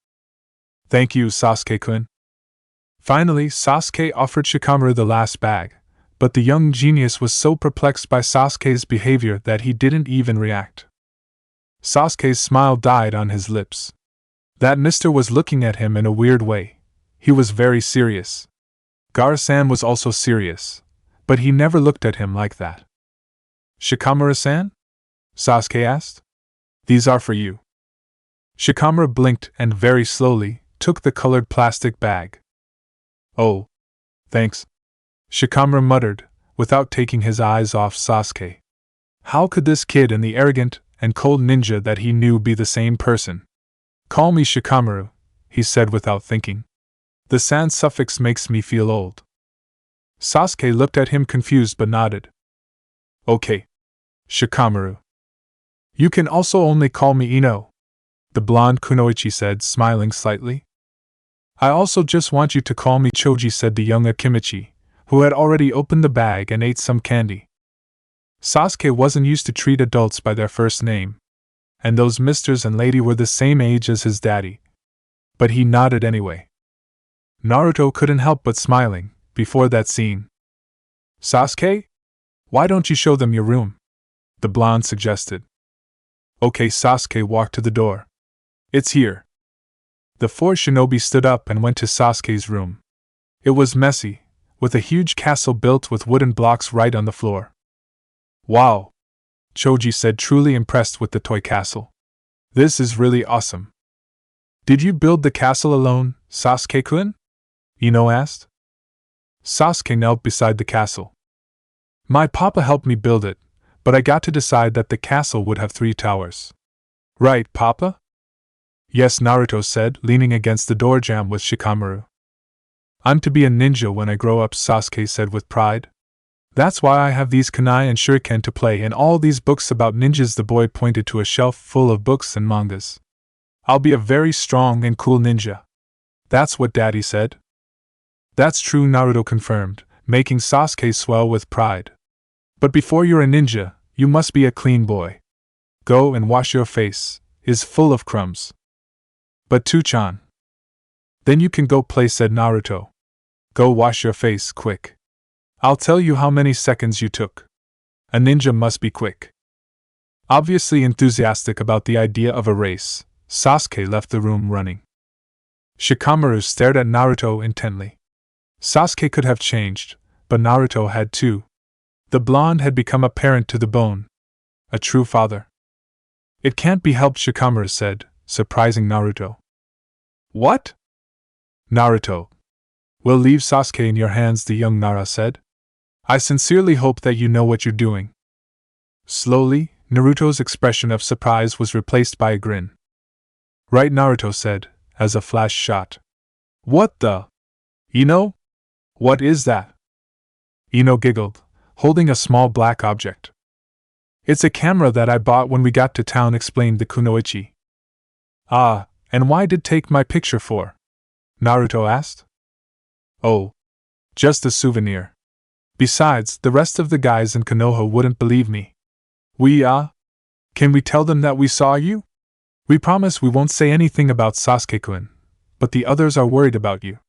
Thank you, Sasuke-kun. Finally, Sasuke offered Shikamaru the last bag, but the young genius was so perplexed by Sasuke's behavior that he didn't even react. Sasuke's smile died on his lips. That mister was looking at him in a weird way. He was very serious. Gaara-san was also serious, but he never looked at him like that. Shikamaru-san? Sasuke asked. These are for you. Shikamaru blinked and very slowly took the colored plastic bag. Oh, thanks. Shikamaru muttered, without taking his eyes off Sasuke. How could this kid and the arrogant and cold ninja that he knew be the same person. Call me Shikamaru, he said without thinking. The san suffix makes me feel old. Sasuke looked at him confused but nodded. Okay. Shikamaru. You can also only call me Ino, the blonde kunoichi said, smiling slightly. I also just want you to call me Choji, said the young Akimichi, who had already opened the bag and ate some candy. Sasuke wasn't used to treat adults by their first name, and those misters and lady were the same age as his daddy. But he nodded anyway. Naruto couldn't help but smiling, before that scene. Sasuke? Why don't you show them your room? The blonde suggested. Okay, Sasuke walked to the door. It's here. The four shinobi stood up and went to Sasuke's room. It was messy, with a huge castle built with wooden blocks right on the floor. Wow! Choji said, truly impressed with the toy castle. This is really awesome. Did you build the castle alone, Sasuke-kun? Ino asked. Sasuke knelt beside the castle. My papa helped me build it, but I got to decide that the castle would have 3 towers. Right, Papa? Yes, Naruto said, leaning against the door jamb with Shikamaru. I'm to be a ninja when I grow up, Sasuke said with pride. That's why I have these kunai and shuriken to play and all these books about ninjas. The boy pointed to a shelf full of books and mangas. I'll be a very strong and cool ninja. That's what Daddy said. That's true, Naruto confirmed, making Sasuke swell with pride. But before you're a ninja, you must be a clean boy. Go and wash your face, it's full of crumbs. But Two-chan. Then you can go play, said Naruto. Go wash your face, quick. I'll tell you how many seconds you took. A ninja must be quick. Obviously enthusiastic about the idea of a race, Sasuke left the room running. Shikamaru stared at Naruto intently. Sasuke could have changed, but Naruto had too. The blonde had become a parent to the bone. A true father. It can't be helped, Shikamaru said, surprising Naruto. What? Naruto. We'll leave Sasuke in your hands, the young Nara said. I sincerely hope that you know what you're doing. Slowly, Naruto's expression of surprise was replaced by a grin. Right, Naruto said, as a flash shot. What the? Ino? What is that? Ino giggled, holding a small black object. It's a camera that I bought when we got to town, explained the kunoichi. Ah, and why did take my picture for? Naruto asked. Oh, just a souvenir. Besides, the rest of the guys in Konoha wouldn't believe me. Can we tell them that we saw you? We promise we won't say anything about Sasuke-kun, but the others are worried about you.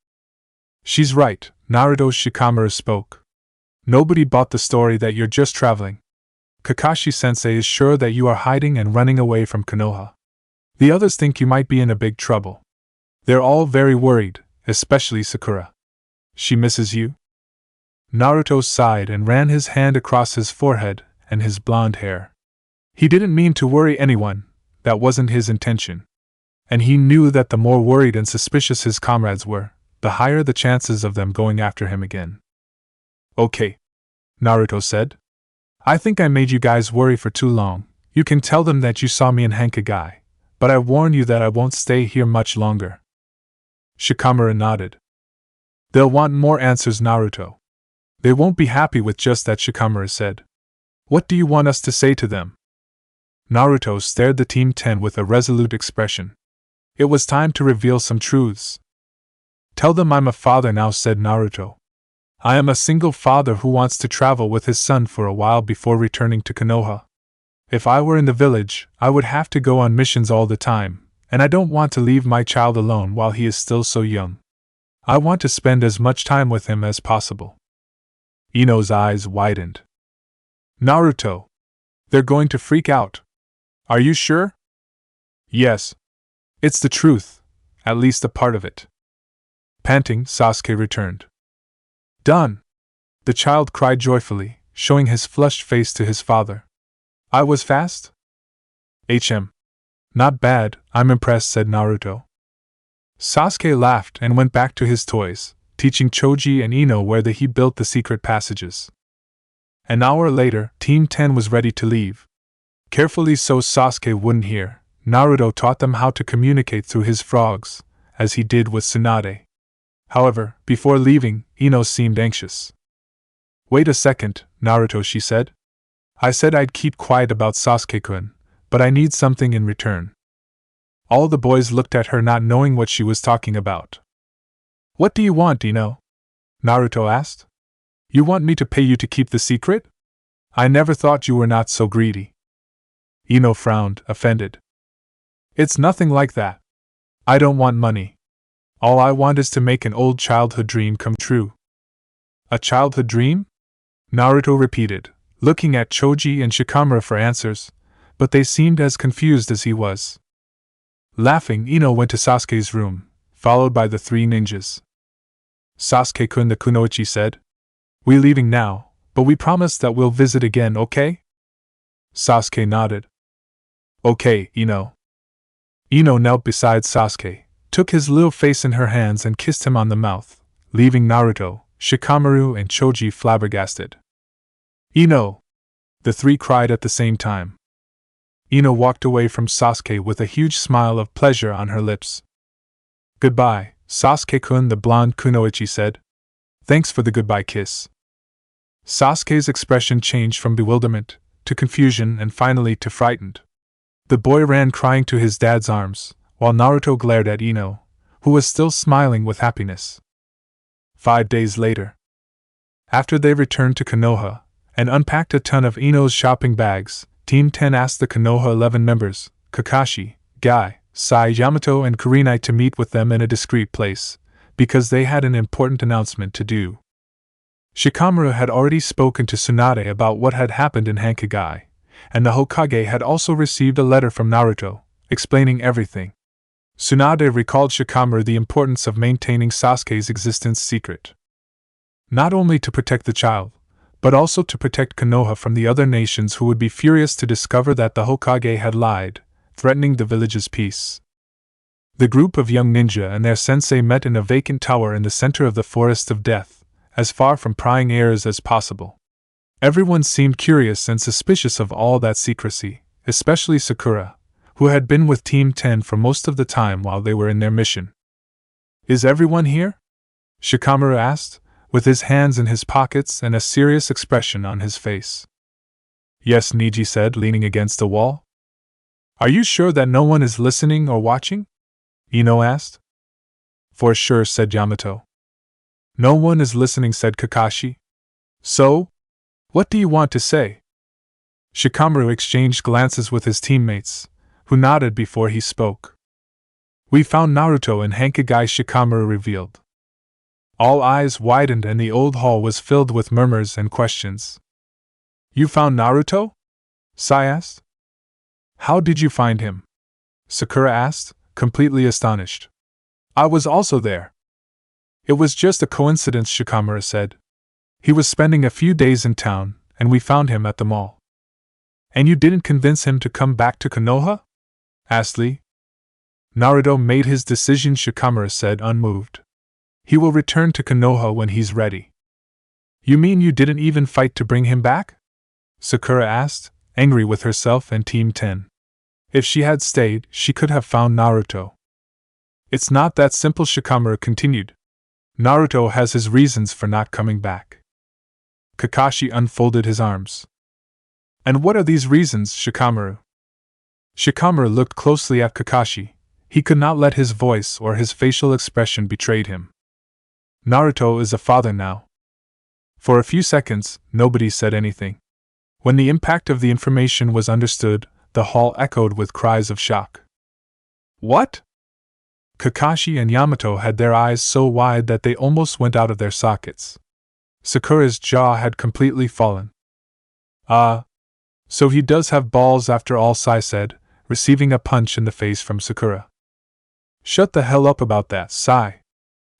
She's right, Naruto's Shikamaru spoke. Nobody bought the story that you're just traveling. Kakashi-sensei is sure that you are hiding and running away from Konoha. The others think you might be in a big trouble. They're all very worried, especially Sakura. She misses you? Naruto sighed and ran his hand across his forehead and his blonde hair. He didn't mean to worry anyone, that wasn't his intention. And he knew that the more worried and suspicious his comrades were, the higher the chances of them going after him again. Okay, Naruto said. I think I made you guys worry for too long. You can tell them that you saw me in Hankagai, but I warn you that I won't stay here much longer. Shikamaru nodded. They'll want more answers, Naruto. They won't be happy with just that, Shikamaru said. What do you want us to say to them? Naruto stared the Team 10 with a resolute expression. It was time to reveal some truths. Tell them I'm a father now, said Naruto. I am a single father who wants to travel with his son for a while before returning to Konoha. If I were in the village, I would have to go on missions all the time, and I don't want to leave my child alone while he is still so young. I want to spend as much time with him as possible. Ino's eyes widened. Naruto! They're going to freak out. Are you sure? Yes. It's the truth, at least a part of it. Panting, Sasuke returned. Done! The child cried joyfully, showing his flushed face to his father. I was fast? Not bad, I'm impressed, said Naruto. Sasuke laughed and went back to his toys, teaching Choji and Ino where he built the secret passages. An hour later, Team 10 was ready to leave. Carefully so Sasuke wouldn't hear, Naruto taught them how to communicate through his frogs, as he did with Tsunade. However, before leaving, Ino seemed anxious. "Wait a second, Naruto," she said. "I said I'd keep quiet about Sasuke-kun, but I need something in return." All the boys looked at her, not knowing what she was talking about. "What do you want, Ino?" Naruto asked. "You want me to pay you to keep the secret? I never thought you were not so greedy." Ino frowned, offended. "It's nothing like that. I don't want money. All I want is to make an old childhood dream come true." "A childhood dream?" Naruto repeated, looking at Choji and Shikamaru for answers, but they seemed as confused as he was. Laughing, Ino went to Sasuke's room, followed by the three ninjas. "Sasuke-kun," the kunoichi said. "We leaving now, but we promise that we'll visit again, okay?" Sasuke nodded. "Okay, Ino." Ino knelt beside Sasuke, took his little face in her hands and kissed him on the mouth, leaving Naruto, Shikamaru and Choji flabbergasted. "Ino!" the three cried at the same time. Ino walked away from Sasuke with a huge smile of pleasure on her lips. "Goodbye, Sasuke-kun," the blonde kunoichi said. "Thanks for the goodbye kiss." Sasuke's expression changed from bewilderment to confusion and finally to frightened. The boy ran crying to his dad's arms, while Naruto glared at Ino, who was still smiling with happiness. 5 days later. After they returned to Konoha and unpacked a ton of Ino's shopping bags, Team 10 asked the Konoha 11 members, Kakashi, Guy, Sai, Yamato and Kurenai, to meet with them in a discreet place, because they had an important announcement to do. Shikamaru had already spoken to Tsunade about what had happened in Hankagai, and the Hokage had also received a letter from Naruto, explaining everything. Tsunade recalled Shikamaru the importance of maintaining Sasuke's existence secret. Not only to protect the child, but also to protect Konoha from the other nations who would be furious to discover that the Hokage had lied, threatening the village's peace. The group of young ninja and their sensei met in a vacant tower in the center of the Forest of Death, as far from prying ears as possible. Everyone seemed curious and suspicious of all that secrecy, especially Sakura, who had been with Team 10 for most of the time while they were in their mission. "Is everyone here?" Shikamaru asked, with his hands in his pockets and a serious expression on his face. "Yes," Niji said, leaning against the wall. "Are you sure that no one is listening or watching?" Ino asked. "For sure," said Yamato. "No one is listening," said Kakashi. "So? What do you want to say?" Shikamaru exchanged glances with his teammates, who nodded before he spoke. "We found Naruto in Hankagai," Shikamaru revealed. All eyes widened and the old hall was filled with murmurs and questions. "You found Naruto?" Sai asked. "How did you find him?" Sakura asked, completely astonished. "I was also there." "It was just a coincidence," Shikamaru said. "He was spending a few days in town, and we found him at the mall." "And you didn't convince him to come back to Konoha?" asked Lee. "Naruto made his decision," Shikamaru said, unmoved. "He will return to Konoha when he's ready." "You mean you didn't even fight to bring him back?" Sakura asked, angry with herself and Team 10. If she had stayed, she could have found Naruto. "It's not that simple," Shikamaru continued. "Naruto has his reasons for not coming back." Kakashi unfolded his arms. "And what are these reasons, Shikamaru?" Shikamaru looked closely at Kakashi. He could not let his voice or his facial expression betray him. "Naruto is a father now." For a few seconds, nobody said anything. When the impact of the information was understood, the hall echoed with cries of shock. "What?" Kakashi and Yamato had their eyes so wide that they almost went out of their sockets. Sakura's jaw had completely fallen. So he does have balls after all," Sai said, receiving a punch in the face from Sakura. "Shut the hell up about that, Sai!"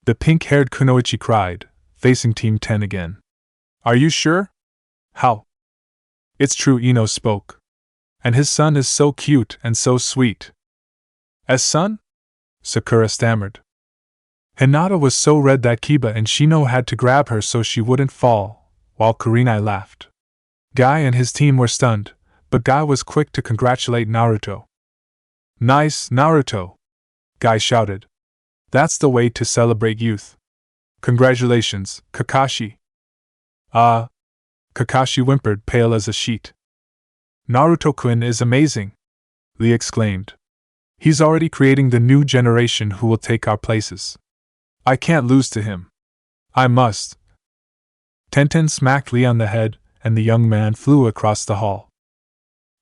the pink-haired kunoichi cried, facing Team 10 again. "Are you sure?" "How?" "It's true," Ino spoke. "And his son is so cute and so sweet." "As son?" Sakura stammered. Hinata was so red that Kiba and Shino had to grab her so she wouldn't fall, while Kurenai laughed. Guy and his team were stunned, but Guy was quick to congratulate Naruto. Nice, Naruto! Guy shouted. That's the way to celebrate youth. Congratulations, Kakashi. Kakashi whimpered, pale as a sheet. Naruto-kun is amazing, Lee exclaimed. He's already creating the new generation who will take our places. I can't lose to him. I must. Tenten smacked Lee on the head, and the young man flew across the hall.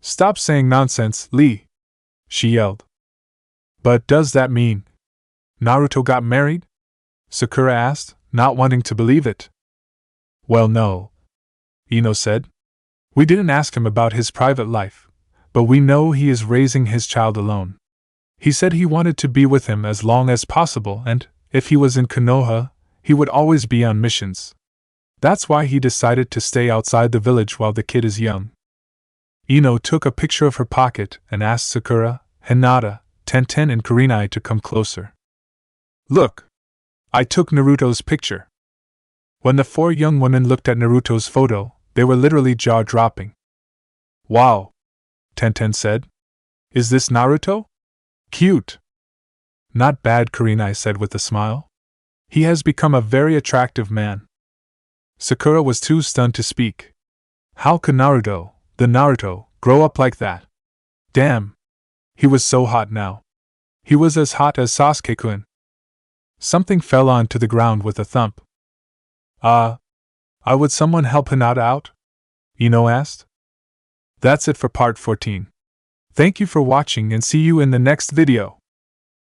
Stop saying nonsense, Lee! She yelled. But does that mean Naruto got married? Sakura asked, not wanting to believe it. Well, no, Ino said. We didn't ask him about his private life, but we know he is raising his child alone. He said he wanted to be with him as long as possible, and, if he was in Konoha, he would always be on missions. That's why he decided to stay outside the village while the kid is young. Ino took a picture of her pocket and asked Sakura, Hinata, Tenten and Kurenai to come closer. Look! I took Naruto's picture. When the four young women looked at Naruto's photo, they were literally jaw-dropping. Wow! Tenten said. Is this Naruto? Cute! Not bad, Kurenai said with a smile. He has become a very attractive man. Sakura was too stunned to speak. How could Naruto, the Naruto, grow up like that? Damn! He was so hot now. He was as hot as Sasuke-kun. Something fell onto the ground with a thump. Would someone help Hinata out? Ino asked. That's it for part 14. Thank you for watching and see you in the next video.